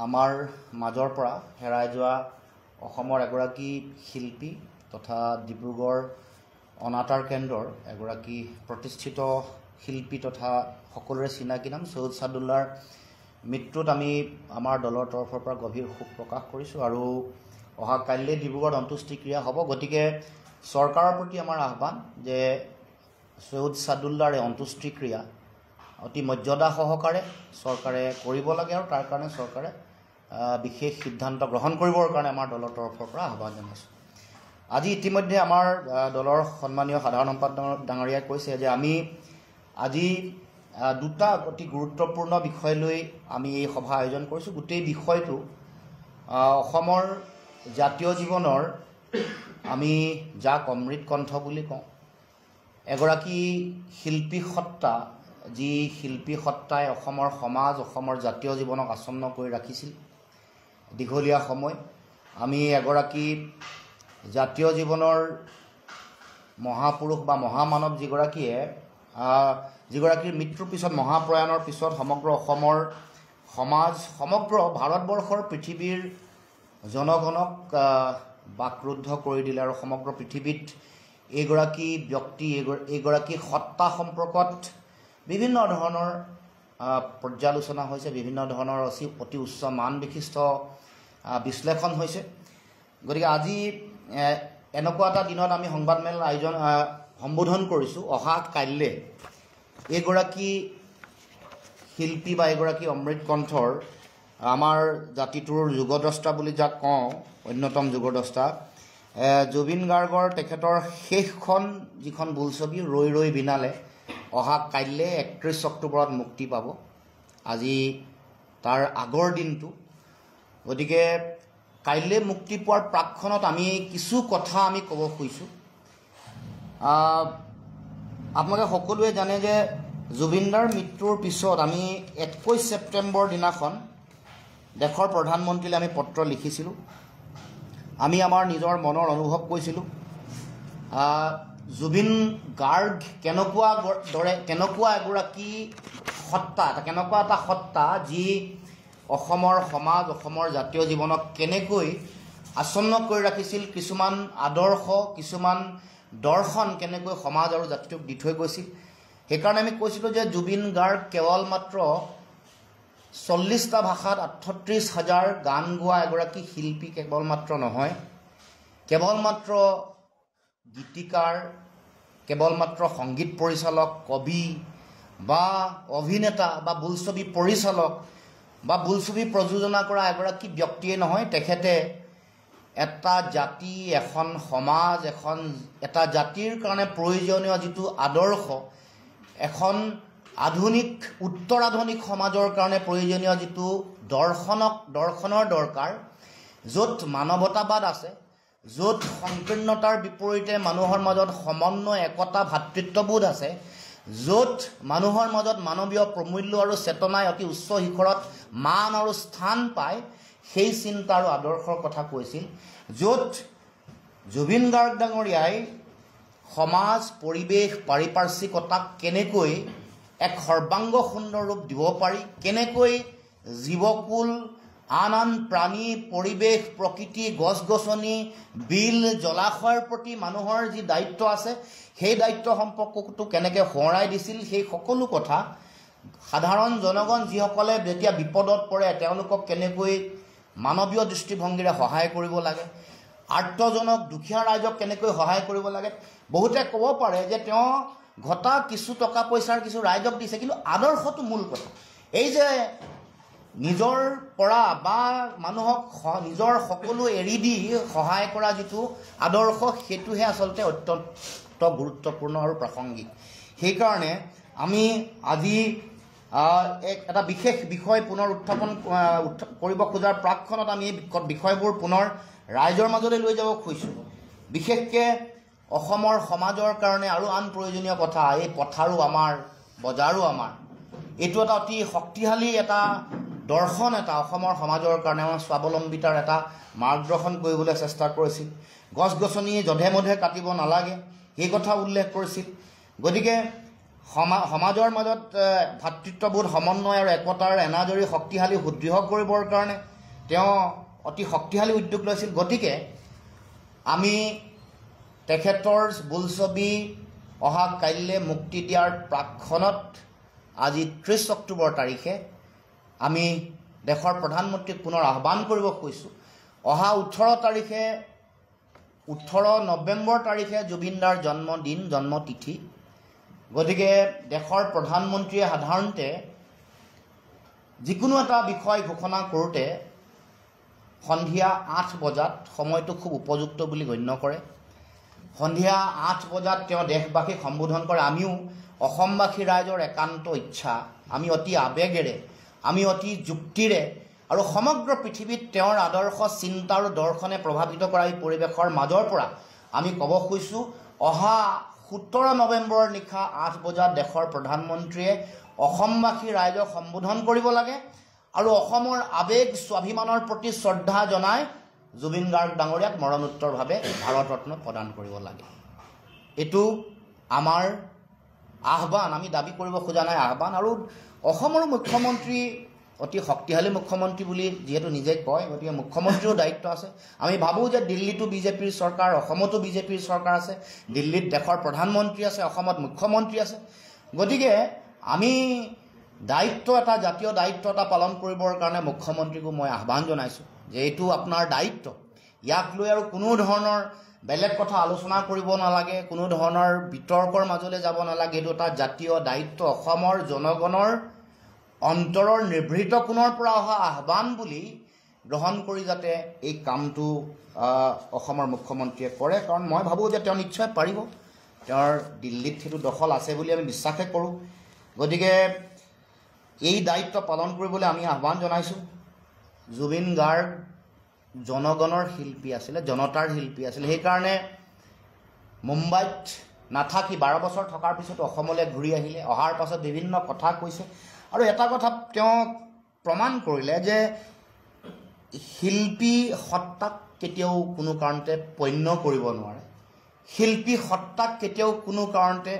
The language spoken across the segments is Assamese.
আমাৰ মাজৰ পৰা হেৰাই যোৱা অসমৰ এগৰাকী শিল্পী তথা ডিব্ৰুগড় অনাতাঁৰ কেন্দ্ৰৰ এগৰাকী প্ৰতিষ্ঠিত শিল্পী তথা সকলোৰে চিনাকি নাম সৈয়দ ছাদুল্লাৰ মৃত্যুত আমি আমাৰ দলৰ তৰফৰ পৰা গভীৰ শোক প্ৰকাশ কৰিছোঁ আৰু অহা কাইলৈ ডিব্ৰুগড়ত অন্ত্যেষ্টিক্ৰিয়া হ'ব। গতিকে চৰকাৰৰ প্ৰতি আমাৰ আহ্বান যে সৈয়দ ছাদুল্লাৰ এই অন্ত্যেষ্টিক্ৰিয়া অতি মৰ্যাদা সহকাৰে চৰকাৰে কৰিব লাগে আৰু তাৰ কাৰণে চৰকাৰে বিশেষ সিদ্ধান্ত গ্ৰহণ কৰিবৰ কাৰণে আমাৰ দলৰ তৰফৰ পৰা আহ্বান জনাইছোঁ। আজি ইতিমধ্যে আমাৰ দলৰ সন্মানীয় সাধাৰণ সম্পাদক ডাঙৰীয়াই কৈছে যে আমি আজি দুটা অতি গুৰুত্বপূৰ্ণ বিষয় লৈ আমি এই সভা আয়োজন কৰিছোঁ। গোটেই বিষয়টো অসমৰ জাতীয় জীৱনৰ আমি যাক অমৃত কণ্ঠ বুলি কওঁ, এগৰাকী শিল্পী সত্তা, যি শিল্পী সত্তাই অসমৰ সমাজ অসমৰ জাতীয় জীৱনক আচ্ছন্ন কৰি ৰাখিছিল দীঘলীয়া সময়। আমি এগৰাকী জাতীয় জীৱনৰ মহাপুৰুষ বা মহামানৱ যিগৰাকীৰ মৃত্যুৰ পিছত মহাপ্ৰয়াণৰ পিছত সমগ্ৰ অসমৰ সমাজ সমগ্ৰ ভাৰতবৰ্ষৰ পৃথিৱীৰ জনগণক বাকৰুদ্ধ কৰি দিলে আৰু সমগ্ৰ পৃথিৱীত এইগৰাকী ব্যক্তি এইগৰাকী সত্তা সম্পৰ্কত বিভিন্ন ধৰণৰ পৰ্যালোচনা হৈছে, বিভিন্ন ধৰণৰ অতি উচ্চ মান বিশিষ্ট বিশ্লেষণ হৈছে। গতিকে আজি এনেকুৱা এটা দিনত আমি সংবাদমেল সম্বোধন কৰিছোঁ। অহা কাইলৈ এইগৰাকী শিল্পী বা এইগৰাকী অমৃত কণ্ঠৰ আমাৰ জাতিটোৰ যুগদ্ৰষ্টা বুলি যাক কওঁ, অন্যতম যুগদ্ৰষ্টা জুবিন গাৰ্গৰ তেখেতৰ শেষখন যিখন বোলছবি ৰৈ ৰৈ বিনালে অহা কাইলৈ 31 অক্টোবৰত মুক্তি পাব। আজি তাৰ আগৰ দিনটো। গতিকে কাইলৈ মুক্তি পোৱাৰ প্ৰাকক্ষণত আমি কিছু কথা আমি ক'ব খুজিছোঁ। আপোনালোকে সকলোৱে জানে যে জুবিনদাৰ মৃত্যুৰ পিছত আমি 21 ছেপ্টেম্বৰ দিনাখন দেশৰ প্ৰধানমন্ত্ৰীলৈ আমি পত্ৰ লিখিছিলোঁ। আমি আমাৰ নিজৰ মনৰ অনুভৱ কৈছিলোঁ। জুবিন গাৰ্গ কেনেকুৱা এগৰাকী সত্তা, কেনেকুৱা এটা সত্তা যি অসমৰ সমাজ অসমৰ জাতীয় জীৱনক কেনেকৈ আচ্ছন্ন কৰি ৰাখিছিল, কিছুমান আদৰ্শ কিছুমান দৰ্শন কেনেকৈ সমাজ আৰু জাতিটোক দি থৈ গৈছিল। সেইকাৰণে আমি কৈছিলোঁ যে জুবিন গাৰ্গ কেৱল মাত্ৰ 40টা ভাষাত 38,000 গান গোৱা এগৰাকী শিল্পী কেৱল মাত্ৰ নহয়, কেৱল মাত্ৰ গীতিকাৰ, কেৱল মাত্ৰ সংগীত পৰিচালক, কবি বা অভিনেতা বা বোলছবি পৰিচালক বা বোলছবি প্ৰযোজনা কৰা এগৰাকী ব্যক্তিয়ে নহয়, তেখেতে এটা জাতি, এখন সমাজ, এটা জাতিৰ কাৰণে প্ৰয়োজনীয় যিটো আদৰ্শ, এখন আধুনিক উত্তৰ আধুনিক সমাজৰ কাৰণে প্ৰয়োজনীয় যিটো দৰ্শনৰ দৰকাৰ, য'ত মানৱতাবাদ আছে, য'ত সংকীৰ্ণতাৰ বিপৰীতে মানুহৰ মাজত সমন্বয়, একতা, ভাতৃত্ববোধ আছে, য'ত মানুহৰ মাজত মানৱীয় প্ৰমূল্য আৰু চেতনাই অতি উচ্চ শিখৰত মান আৰু স্থান পায়, সেই চিন্তা আৰু আদৰ্শৰ কথা কৈছিল। য'ত জুবিন গাৰ্গ ডাঙৰীয়াই সমাজ, পৰিৱেশ, পাৰিপাৰ্শ্বিকতাক কেনেকৈ এক সৰ্বাংগ সুন্দৰ ৰূপ দিব পাৰি, কেনেকৈ জীৱকুল, আন প্ৰাণী, পৰিৱেশ, প্ৰকৃতি, গছ গছনি, বিল, জলাশয়ৰ প্ৰতি মানুহৰ যি দায়িত্ব আছে, সেই দায়িত্ব সম্পৰ্কটো কেনেকৈ সোঁৱৰাই দিছিল, সেই সকলো কথা সাধাৰণ জনগণ যিসকলে যেতিয়া বিপদত পৰে তেওঁলোকক কেনেকৈ মানৱীয় দৃষ্টিভংগীৰে সহায় কৰিব লাগে, আৰ্তজনক দুখীয়া ৰাইজক কেনেকৈ সহায় কৰিব লাগে। বহুতে ক'ব পাৰে যে তেওঁ ঘটা কিছু টকা পইচাৰ কিছু ৰাইজক দিছে, কিন্তু আদৰ্শটো মূল কথা। এই যে নিজৰ পৰা বা মানুহক নিজৰ সকলো এৰি দি সহায় কৰা যিটো আদৰ্শ, সেইটোহে আচলতে অত্যন্ত গুৰুত্বপূৰ্ণ আৰু প্ৰাসংগিক। সেইকাৰণে আমি আজি এটা বিশেষ বিষয় পুনৰ উত্থাপন কৰিব খোজাৰ প্ৰাকক্ষণত আমি এই বিষয়বোৰ পুনৰ ৰাইজৰ মাজলৈ লৈ যাব খুজিছোঁ। বিশেষকৈ অসমৰ সমাজৰ কাৰণে আৰু আন প্ৰয়োজনীয় কথা, এই পথাৰো আমাৰ, বজাৰো আমাৰ, এইটো এটা অতি শক্তিশালী এটা দৰ্শন, এটা অসমৰ সমাজৰ কাৰণে আমাৰ স্বাৱলম্বিতাৰ এটা মাৰ্গদৰ্শন কৰিবলৈ চেষ্টা কৰিছিল। গছ গছনি যধে মধে কাটিব নালাগে সেই কথা উল্লেখ কৰিছিল। গতিকে সমাজৰ মাজত ভাতৃত্ববোধ সমন্বয় আৰু একতাৰ এনাজৰী শক্তিশালী সুদৃঢ় কৰিবৰ কাৰণে তেওঁ অতি শক্তিশালী উদ্যোগ লৈছিল। গতিকে আমি তেখেতৰ বোলছবি অহা কাইলৈ মুক্তি দিয়াৰ প্ৰাক্ষণত আজি 30 অক্টোবৰ তাৰিখে আমি দেশৰ প্ৰধানমন্ত্ৰীক পুনৰ আহ্বান কৰিব কৈছোঁ। অহা 18 নৱেম্বৰ তাৰিখে জুবিনদাৰ জন্মদিন জন্মতিথি। গতিকে দেশৰ প্ৰধানমন্ত্ৰীয়ে সাধাৰণতে যিকোনো এটা বিষয় ঘোষণা কৰোঁতে সন্ধিয়া 8 বজাত সময়টো খুব উপযুক্ত বুলি গণ্য কৰে। সন্ধিয়া 8 বজাত তেওঁ দেশবাসীক সম্বোধন কৰে। আমিও অসমবাসী ৰাইজৰ একান্ত ইচ্ছা, আমি অতি আৱেগেৰে, আমি অতি যুক্তিৰে আৰু সমগ্ৰ পৃথিৱীত তেওঁৰ আদৰ্শ চিন্তা আৰু দৰ্শনে প্ৰভাৱিত কৰা এই পৰিৱেশৰ মাজৰ পৰা আমি ক'ব খুজিছোঁ, অহা 17 নৱেম্বৰৰ নিশা 8 বজাত দেশৰ প্ৰধানমন্ত্ৰীয়ে অসমবাসী ৰাইজক সম্বোধন কৰিব লাগে আৰু অসমৰ আৱেগ স্বাভিমানৰ প্ৰতি শ্ৰদ্ধা জনাই জুবিন গাৰ্গ ডাঙৰীয়াক মৰণোত্তৰভাৱে ভাৰত ৰত্ন প্ৰদান কৰিব লাগে। এইটো আমাৰ আহ্বান, আমি দাবী কৰিব খোজা নাই, আহ্বান। আৰু অসমৰ মুখ্যমন্ত্ৰী অতি শক্তিশালী মুখ্যমন্ত্ৰী বুলি যিহেতু নিজে কয়, গতিকে মুখ্যমন্ত্ৰীৰো দায়িত্ব আছে। আমি ভাবোঁ যে দিল্লীতো বিজেপিৰ চৰকাৰ, অসমতো বিজেপিৰ চৰকাৰ আছে, দিল্লীত দেশৰ প্ৰধানমন্ত্ৰী আছে, অসমত মুখ্যমন্ত্ৰী আছে। গতিকে আমি দায়িত্ব এটা, জাতীয় দায়িত্ব এটা পালন কৰিবৰ কাৰণে মুখ্যমন্ত্ৰীকো মই আহ্বান জনাইছোঁ যে এইটো আপোনাৰ দায়িত্ব। ইয়াক লৈ আৰু কোনো ধৰণৰ বেলেগ কথা আলোচনা কৰিব নালাগে, কোনো ধৰণৰ বিতৰ্কৰ মাজলৈ যাব নালাগে। এইটো এটা জাতীয় দায়িত্ব, অসমৰ জনগণৰ অন্তৰৰ নিভৃত কোণৰ পৰা অহা আহ্বান বুলি গ্ৰহণ কৰি যাতে এই কামটো অসমৰ মুখ্যমন্ত্ৰীয়ে কৰে। কাৰণ মই ভাবোঁ যে তেওঁ নিশ্চয় পাৰিব, তেওঁৰ দিল্লীত সেইটো দখল আছে বুলি আমি বিশ্বাসে কৰোঁ। গতিকে এই দায়িত্ব পালন কৰিবলৈ আমি আহ্বান জনাইছোঁ। জুবিন গাৰ্গ জনগণৰ শিল্পী আছিলে, জনতাৰ শিল্পী আছিলে। সেইকাৰণে মুম্বাইত নাথাকি 12 বছৰ থকাৰ পিছত অসমলৈ ঘূৰি আহিলে, অহাৰ পাছত বিভিন্ন কথা কৈছে আৰু এটা কথা তেওঁ প্ৰমাণ কৰিলে যে শিল্পী সত্তাক কেতিয়াও কোনো কাৰণতে পণ্য কৰিব নোৱাৰে, শিল্পী সত্তাক কেতিয়াও কোনো কাৰণতে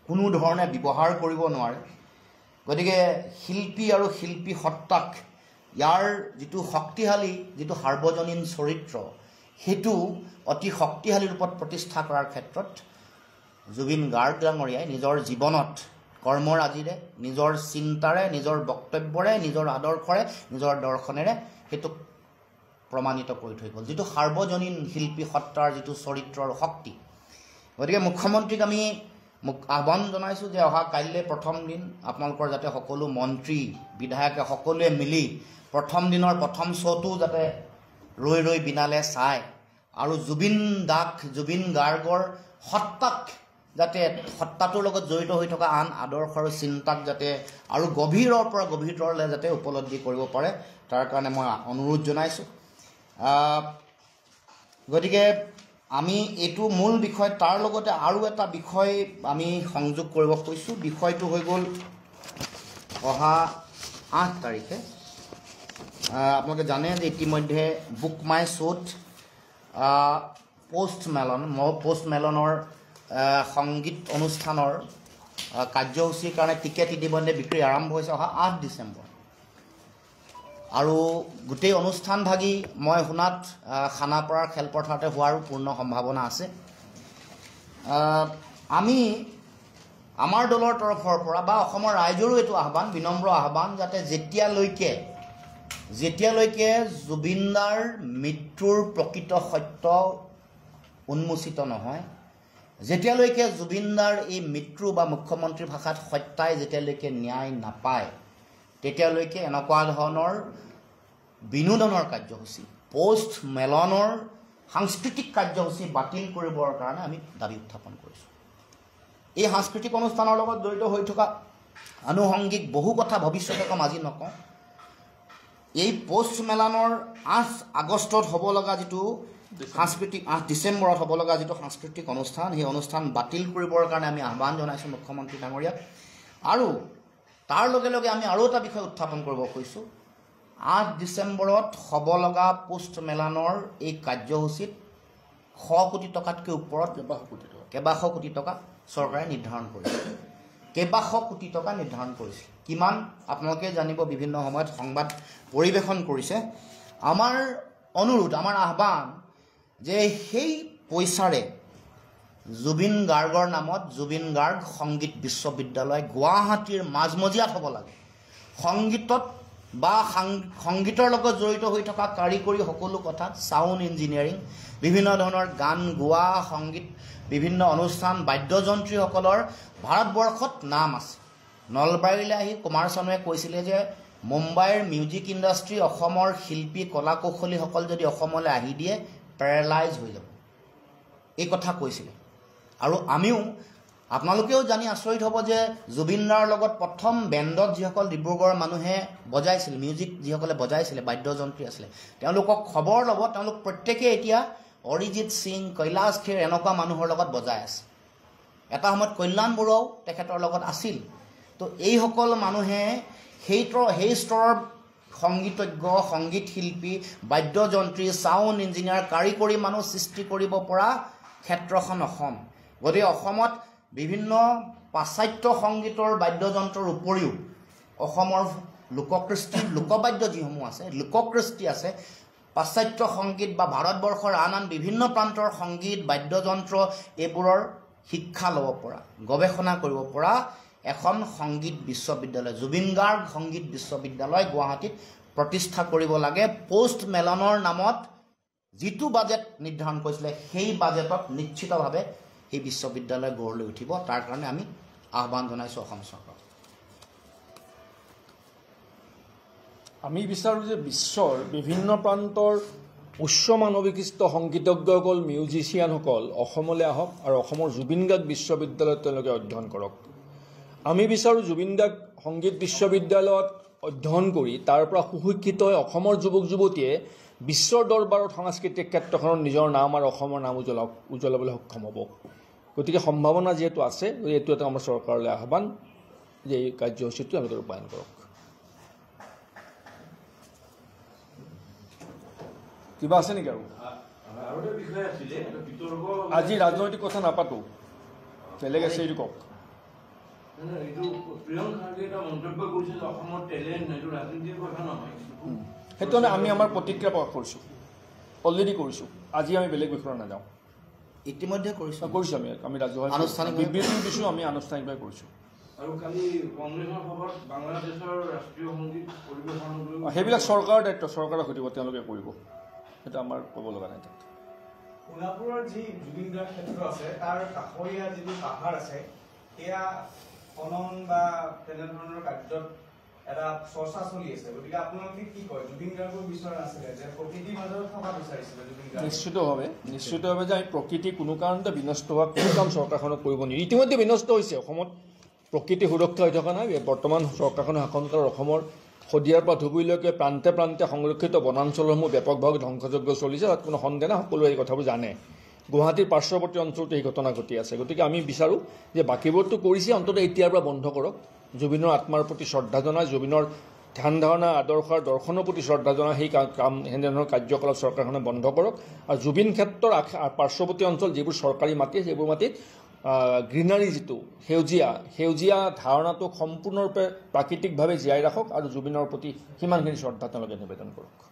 কোনো ধৰণে ব্যৱহাৰ কৰিব নোৱাৰে। গতিকে শিল্পী আৰু শিল্পী সত্তাক, ইয়াৰ যিটো শক্তিশালী, যিটো সাৰ্বজনীন চৰিত্ৰ, সেইটো অতি শক্তিশালী ৰূপত প্ৰতিষ্ঠা কৰাৰ ক্ষেত্ৰত জুবিন গাৰ্গ ডাঙৰীয়াই নিজৰ জীৱনত কৰ্মৰাজিৰে, নিজৰ চিন্তাৰে, নিজৰ বক্তব্যৰে, নিজৰ আদৰ্শৰে, নিজৰ দৰ্শনেৰে সেইটোক প্ৰমাণিত কৰি থৈ গ'ল, যিটো সাৰ্বজনীন শিল্পী সত্তাৰ যিটো চৰিত্ৰৰ শক্তি। গতিকে মুখ্যমন্ত্ৰীক আমি আহ্বান জনাইছোঁ যে অহা কাইলৈ প্ৰথম দিন আপোনালোকৰ যাতে সকলো মন্ত্ৰী বিধায়কে সকলোৱে মিলি প্ৰথম দিনৰ প্ৰথম শ্ব'টো যাতে ৰৈ ৰৈ বিনালে চায় আৰু জুবিন গাৰ্গৰ সত্তাক যাতে, সত্তাটোৰ লগত জড়িত হৈ থকা আন আদৰ্শ আৰু চিন্তাক যাতে আৰু গভীৰৰ পৰা গভীৰতৰলৈ যাতে উপলব্ধি কৰিব পাৰে, তাৰ কাৰণে মই অনুৰোধ জনাইছোঁ। গতিকে আমি এইটো মূল বিষয়, তাৰ লগতে আৰু এটা বিষয় আমি সংযোগ কৰিব খুজিছোঁ। বিষয়টো হৈ গ'ল অহা 8 তাৰিখে আপোনালোকে জানে যে ইতিমধ্যে বুক মাই শ্ব'ত পোষ্ট মেলনৰ সংগীত অনুষ্ঠানৰ কাৰ্যসূচীৰ কাৰণে টিকেট ইতিমধ্যে বিক্ৰী আৰম্ভ হৈছে অহা 8 ডিচেম্বৰ। আৰু গোটেই অনুষ্ঠানভাগী মই শুনাত খানাপাৰাৰ খেলপথাৰতে হোৱাৰো পূৰ্ণ সম্ভাৱনা আছে। আমি আমাৰ দলৰ তৰফৰ পৰা বা অসমৰ ৰাইজৰো এইটো আহ্বান, বিনম্ৰ আহ্বান, যাতে যেতিয়ালৈকে জুবিনদাৰ মৃত্যুৰ প্ৰকৃত সত্য উন্মোচিত নহয়, যেতিয়ালৈকে জুবিনদাৰ এই মৃত্যু বা মুখ্যমন্ত্ৰীৰ ভাষাত হত্যাই যেতিয়ালৈকে ন্যায় নাপায়, তেতিয়ালৈকে এনেকুৱা ধৰণৰ বিনোদনৰ কাৰ্যসূচী, পোষ্ট মেলনৰ সাংস্কৃতিক কাৰ্যসূচী বাতিল কৰিবৰ কাৰণে আমি দাবী উত্থাপন কৰিছোঁ। এই সাংস্কৃতিক অনুষ্ঠানৰ লগত জড়িত হৈ থকা আনুষংগিক বহু কথা ভৱিষ্যতে কম, আজি নকওঁ। এই পোষ্ট মেলনৰ 8 আগষ্টত হ'ব লগা যিটো সাংস্কৃতিক, 8 ডিচেম্বৰত হ'ব লগা যিটো সাংস্কৃতিক অনুষ্ঠান, সেই অনুষ্ঠান বাতিল কৰিবৰ কাৰণে আমি আহ্বান জনাইছোঁ মুখ্যমন্ত্ৰী ডাঙৰীয়াক। আৰু তাৰ লগে লগে আমি আৰু এটা বিষয় উত্থাপন কৰিব খুজিছোঁ। 8 ডিচেম্বৰত হ'ব লগা পোষ্ট মেলানৰ এই কাৰ্যসূচীত 100 কোটি টকাতকৈ ওপৰত কেইবাশ কোটি টকা চৰকাৰে নিৰ্ধাৰণ কৰিছে। কেইবাশ কোটি টকা নিৰ্ধাৰণ কৰিছিল। কিমান আপোনালোকে জানিব, বিভিন্ন সময়ত সংবাদ পৰিৱেশন কৰিছে। আমাৰ অনুৰোধ, আমাৰ আহ্বান যে সেই পইচাৰে জুবিন গাৰ্গৰ নামত জুবিন গাৰ্গ সংগীত বিশ্ববিদ্যালয় গুৱাহাটীৰ মাজমজিয়াত হ'ব লাগে। সংগীতত বা সংগীতৰ লগত জড়িত হৈ থকা কাৰিকৰী সকলো কথা, ছাউণ্ড ইঞ্জিনিয়াৰিং, বিভিন্ন ধৰণৰ গান গোৱা, সংগীত, বিভিন্ন অনুষ্ঠান, বাদ্যযন্ত্ৰীসকলৰ ভাৰতবৰ্ষত নাম আছে। নলবাৰীলৈ আহি কুমাৰ চানুৱে কৈছিলে যে মুম্বাইৰ মিউজিক ইণ্ডাষ্ট্ৰী, অসমৰ শিল্পী কলা কৌশলীসকল যদি অসমলৈ আহি দিয়ে পেৰালাইজ হৈ যাব, এই কথা কৈছিলে। আৰু আমিও, আপোনালোকেও জানি আচৰিত হ'ব যে জুবিনদাৰ লগত প্ৰথম বেণ্ডত যিসকল ডিব্ৰুগড়ৰ মানুহে বজাইছিল, মিউজিক যিসকলে বজাইছিলে, বাদ্যযন্ত্ৰী আছিলে, তেওঁলোকক খবৰ ল'ব, তেওঁলোক প্ৰত্যেকেই এতিয়া অৰিজিৎ সিং, কৈলাশ খেৰ এনেকুৱা মানুহৰ লগত বজাই আছে। এটা সময়ত কল্যাণ বৰুৱাও তেখেতৰ লগত আছিল। তো এইসকল মানুহে সেই স্তৰৰ সংগীতজ্ঞ, সংগীত শিল্পী, বাদ্যযন্ত্ৰী, ছাউণ্ড ইঞ্জিনিয়াৰ, কাৰিকৰী মানুহ সৃষ্টি কৰিব পৰা ক্ষেত্ৰখন অসম। গতিকে অসমত বিভিন্ন পাশ্চাত্য সংগীতৰ বাদ্যযন্ত্ৰৰ উপৰিও অসমৰ লোককৃষ্টি, লোকবাদ্য যিসমূহ আছে, লোককৃষ্টি আছে, পাশ্চাত্য সংগীত বা ভাৰতবৰ্ষৰ আন আন বিভিন্ন প্ৰান্তৰ সংগীত, বাদ্যযন্ত্ৰ, এইবোৰৰ শিক্ষা ল'ব পৰা, গৱেষণা কৰিব পৰা এখন সংগীত বিশ্ববিদ্যালয়, জুবিন গাৰ্গ সংগীত বিশ্ববিদ্যালয় গুৱাহাটীত প্ৰতিষ্ঠা কৰিব লাগে। পষ্ট মেলনৰ নামত যিটো বাজেট নিৰ্ধাৰণ কৰিছিলে সেই বাজেটত নিশ্চিতভাৱে এই বিশ্ববিদ্যালয় গঢ় লৈ উঠিব। তাৰ কাৰণে আমি আহ্বান জনাইছোঁ অসম চৰকাৰক। আমি বিচাৰোঁ যে বিশ্বৰ বিভিন্ন প্ৰান্তৰ উচ্চ মানবিশিষ্ট সংগীতজ্ঞসকল, মিউজিচিয়ানসকল অসমলৈ আহক আৰু অসমৰ জুবিন গাৰ্গ বিশ্ববিদ্যালয়ত তেওঁলোকে অধ্যয়ন কৰক। আমি বিচাৰোঁ জুবিন গাৰ্গ সংগীত বিশ্ববিদ্যালয়ত অধ্যয়ন কৰি তাৰ পৰা সুশিক্ষিত হৈ অসমৰ যুৱক যুৱতীয়ে বিশ্বৰ দৰবাৰত সাংস্কৃতিক ক্ষেত্ৰখনত নিজৰ নাম আৰু অসমৰ নাম উজ্বলাবলৈ সক্ষম হ'ব। গতিকে সম্ভাৱনা যিহেতু আছে, এইটো এটা আমাৰ চৰকাৰলৈ আহ্বান যে এই কাৰ্যসূচীটো তেওঁলোকে ৰূপায়ণ কৰক। কিবা আছে নেকি আৰু? আজি ৰাজনৈতিক কথা নাপাতো, বেলেগ আছে এইটো কওক। সেইটো আমি আমাৰ প্ৰতিক্ৰিয়া প্ৰকাশ কৰিছোঁ, অলৰেডি কৰিছোঁ। আজি আমি বেলেগ বিষয়ে নাযাওঁ, ইতিমধ্যে কৰিছোঁ আমি ৰাজহুৱা আনুষ্ঠানিক বিবৃতি দিছোঁ, আমি আনুষ্ঠানিকভাৱে কৰিছোঁ। সেইবিলাক চৰকাৰৰ দায়িত্ব, চৰকাৰে সুধিব, তেওঁলোকে কৰিব, সেইটো আমাৰ ক'ব লগা নাই। তাত সোণাপুৰৰ যি জুবিন গাৰ্গ ক্ষেত্ৰ আছে তাৰ কাষৰীয়া যিটো পাহাৰ আছে সেয়া খনন বা তেনেধৰণৰ কাৰ্যত এটা চৰ্চা চলি আছে। গতিকে আপোনালোকে কি কয়, জুবিন গাৰ্গৰ বিচৰা নাছিলে যে প্ৰকৃতিৰ মাজত থকা বিচাৰিছিলে জুবিন গাৰ্গ? নিশ্চিতভাৱে যে আমি প্ৰকৃতি কোনো কাৰণতে বিনষ্ট হোৱা কোনো কাম চৰকাৰখনক কৰিব নিদিয়ে। ইতিমধ্যে বিনষ্ট হৈছে। অসমত প্ৰকৃতি সুৰক্ষা হৈ থকা নাই। বৰ্তমান চৰকাৰখনৰ শাসনত অসমৰ শদিয়াৰ পৰা ধুবুৰীলৈকে প্ৰান্তে প্ৰান্তে সংৰক্ষিত বনাঞ্চলসমূহ ব্যাপকভাৱে ধ্বংসযজ্ঞ চলিছে। তাত কোনো সন্দেহ নাই, সকলোৱে এই কথাবোৰ জানে। গুৱাহাটীৰ পাৰ্শ্বৱৰ্তী অঞ্চলতো এই ঘটনা ঘটি আছে। গতিকে আমি বিচাৰোঁ যে বাকীবোৰতো কৰিছে, অন্ততঃ এতিয়াৰ পৰা বন্ধ কৰক। জুবিনৰ আত্মাৰ প্ৰতি শ্ৰদ্ধা জনাই, জুবিনৰ ধ্যান ধাৰণা, আদৰ্শ আৰু দৰ্শনৰ প্ৰতি শ্ৰদ্ধা জনাই সেই কাম, সেনেধৰণৰ কাৰ্যকলাপ চৰকাৰখনে বন্ধ কৰক। আৰু জুবিন ক্ষেত্ৰৰ পাৰ্শ্বৱৰ্তী অঞ্চল যিবোৰ চৰকাৰী মাটি, সেইবোৰ মাটিত গ্ৰীনাৰী, যিটো সেউজীয়া ধাৰণাটোক সম্পূৰ্ণৰূপে প্ৰাকৃতিকভাৱে জীয়াই ৰাখক আৰু জুবিনৰ প্ৰতি সিমানখিনি শ্ৰদ্ধা তেওঁলোকে নিবেদন কৰক।